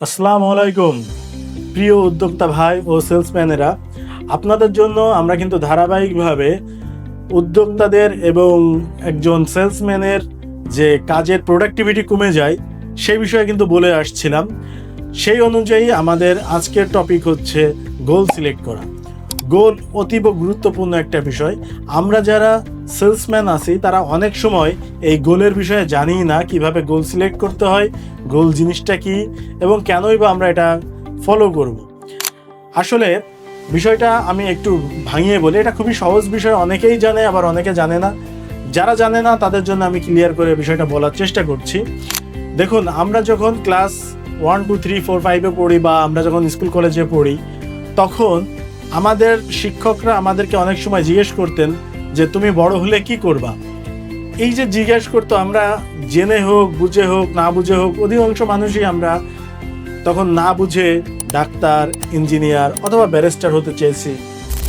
আসসালামু আলাইকুম প্রিয় উদ্যোক্তা ভাই ও সেলসম্যানেরা, আপনাদের জন্য আমরা কিন্তু ধারাবাহিকভাবে উদ্যোক্তাদের এবং একজন সেলসম্যানের যে কাজের প্রোডাক্টিভিটি কমে যায় সেই বিষয়ে কিন্তু বলে আসছিলাম। সেই অনুযায়ী আমাদের আজকের টপিক হচ্ছে গোল সিলেক্ট করা। গোল অতীব গুরুত্বপূর্ণ একটা বিষয়। আমরা যারা সেলসম্যান আছি তারা অনেক সময় এই গোলের বিষয়ে জানি না, কিভাবে গোল সিলেক্ট করতে হয়, গোল জিনিসটা কি এবং কেনই বা আমরা এটা ফলো করব। আসলে বিষয়টা আমি একটু ভাঙিয়ে বলি, এটা খুবই সহজ বিষয়, অনেকেই জানে আবার অনেকে জানে না। যারা জানে না তাদের জন্য আমি ক্লিয়ার করে বিষয়টা বলার চেষ্টা করছি। দেখুন, আমরা যখন ক্লাস 1, 2, 3, 4, 5-এ পড়ি বা আমরা যখন স্কুল কলেজে পড়ি, তখন আমাদের শিক্ষকরা আমাদেরকে অনেক সময় জিজ্ঞেস করতেন যে তুমি বড় হলে কি করবা। এই যে জিজ্ঞেস করতো, আমরা জেনে হোক বুঝে হোক না বুঝে হোক, অধিকাংশ মানুষই আমরা তখন না বুঝে ডাক্তার, ইঞ্জিনিয়ার অথবা ব্যারিস্টার হতে চেয়েছি,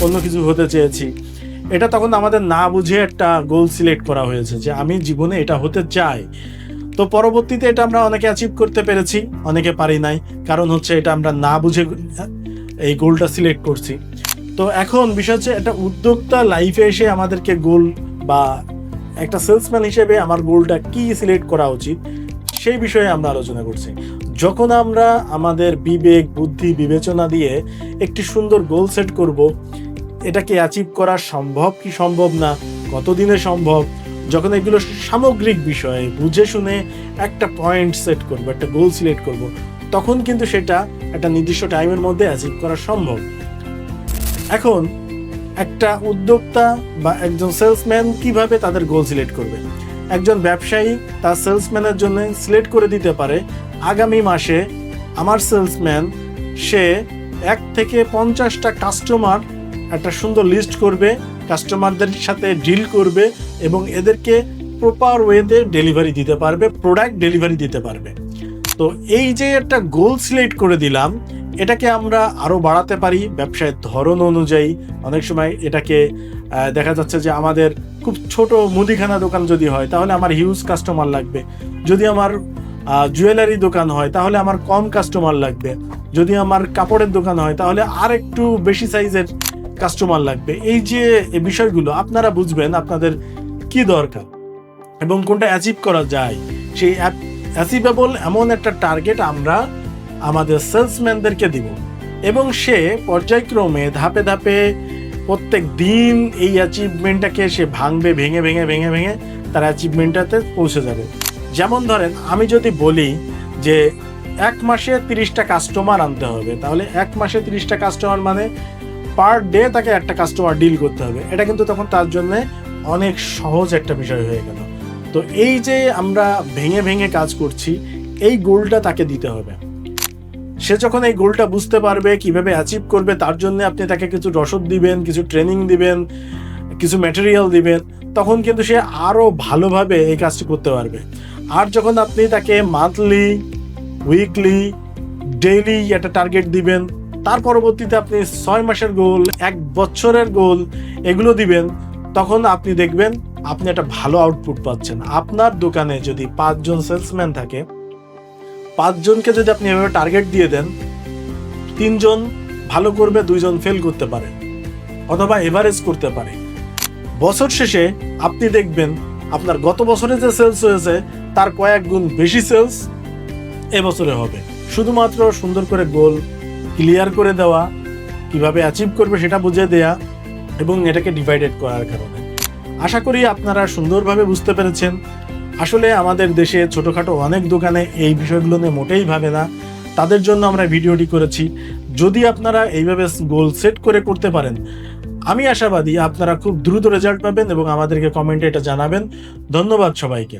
অন্য কিছু হতে চেয়েছি। এটা তখন আমাদের না বুঝে একটা গোল সিলেক্ট করা হয়েছে যে আমি জীবনে এটা হতে চাই। তো পরবর্তীতে এটা আমরা অনেকে অ্যাচিভ করতে পেরেছি, অনেকে পারি নাই, কারণ হচ্ছে এটা আমরা না বুঝে এই গোলটা সিলেক্ট করছি। তো এখন বিষয় হচ্ছে একটা উদ্যোক্তা লাইফে এসে আমাদেরকে গোল বা একটা সেলসম্যান হিসেবে আমার গোলটা কি সিলেক্ট করা উচিত সেই বিষয়ে আমরা আলোচনা করছি। যখন আমরা আমাদের বিবেক, বুদ্ধি, বিবেচনা দিয়ে একটি সুন্দর গোল সেট করব, এটাকে অ্যাচিভ করা সম্ভব কি সম্ভব না, কতদিনে সম্ভব, যখন এগুলো সামগ্রিক বিষয়ে বুঝে শুনে একটা পয়েন্ট সেট করব, একটা গোল সিলেক্ট করব, তখন কিন্তু সেটা একটা নির্দিষ্ট টাইমের মধ্যে অ্যাচিভ করা সম্ভব। এখন একটা উদ্যোক্তা বা একজন সেলসম্যান কিভাবে তাদের গোল সিলেক্ট করবে? একজন ব্যবসায়ী তার সেলসম্যানের জন্য সিলেক্ট করে দিতে পারে আগামী মাসে আমার সেলসম্যান সে 1 থেকে 50টা কাস্টমার একটা সুন্দর লিস্ট করবে, কাস্টমারদের সাথে ডিল করবে এবং এদেরকে প্রপার ওয়েতে ডেলিভারি দিতে পারবে, প্রোডাক্ট ডেলিভারি দিতে পারবে। তো এই যে একটা গোল সিলেক্ট করে দিলাম, এটাকে আমরা আরও বাড়াতে পারি ব্যবসায়ের ধরন অনুযায়ী। অনেক সময় এটাকে দেখা যাচ্ছে যে আমাদের খুব ছোট মুদিখানা দোকান যদি হয় তাহলে আমার হিউজ কাস্টমার লাগবে, যদি আমার জুয়েলারি দোকান হয় তাহলে আমার কম কাস্টমার লাগবে, যদি আমার কাপড়ের দোকান হয় তাহলে আর একটু বেশি সাইজের কাস্টমার লাগবে। এই যে এই বিষয়গুলো আপনারা বুঝবেন আপনাদের কি দরকার এবং কোনটা অ্যাচিভ করা যায়। সেই অ্যাচিভেবল এমন একটা টার্গেট আমরা আমাদের সেলসম্যানদেরকে দিব এবং সে পর্যায়ক্রমে ধাপে ধাপে প্রত্যেক দিন এই অ্যাচিভমেন্টটাকে সে ভাঙবে, ভেঙে ভেঙে ভেঙে ভেঙে তার অ্যাচিভমেন্টটাতে পৌঁছে যাবে। যেমন ধরেন, আমি যদি বলি যে 1 মাসে 30টা কাস্টমার আনতে হবে, তাহলে 1 মাসে 30টা কাস্টমার মানে পার ডে তাকে একটা কাস্টমার ডিল করতে হবে। এটা কিন্তু তখন তার জন্য অনেক সহজ একটা বিষয় হয়ে গেল। তো এই যে আমরা ভেঙে ভেঙে কাজ করছি, এই গোলটা তাকে দিতে হবে। সে যখন এই গোলটা বুঝতে পারবে, কিভাবে অ্যাচিভ করবে, তার জন্য আপনি তাকে কিছু রসদ দিবেন, কিছু ট্রেনিং দিবেন, কিছু ম্যাটেরিয়াল দিবেন, তখন কিন্তু সে আরও ভালোভাবে এই কাজটি করতে পারবে। আর যখন আপনি তাকে মান্থলি, উইকলি, ডেইলি একটা টার্গেট দিবেন, তার পরবর্তীতে আপনি 6 মাসের গোল, 1 বছরের গোল এগুলো দিবেন, তখন আপনি দেখবেন আপনি একটা ভালো আউটপুট পাচ্ছেন। আপনার দোকানে যদি 5 জন সেলসম্যান থাকে, 5 জনকে যদি আপনি এভাবে টার্গেট দিয়ে দেন, 3 জন ভালো করবে, 2 জন ফেল করতে পারে অথবা এভারেজ করতে পারে। বছর শেষে আপনি দেখবেন আপনার গত বছরে যে সেলস হয়েছে তার কয়েক গুণ বেশি সেলস এবছরে হবে। শুধুমাত্র সুন্দর করে গোল ক্লিয়ার করে দেওয়া, কিভাবে অ্যাচিভ করবে সেটা বুঝিয়ে দেয়া এবং এটাকে ডিভাইডেড করার কারণে। আশা করি আপনারা সুন্দরভাবে বুঝতে পেরেছেন। আসলে আমাদের দেশে ছোটোখাটো অনেক দোকানে এই বিষয়গুলো নিয়ে মোটেই ভাবে না, তাদের জন্য আমরা ভিডিওটি করেছি। যদি আপনারা এইভাবে গোল সেট করে করতে পারেন, আমি আশাবাদী আপনারা খুব দ্রুত রেজাল্ট পাবেন এবং আমাদেরকে কমেন্টে এটা জানাবেন। ধন্যবাদ সবাইকে।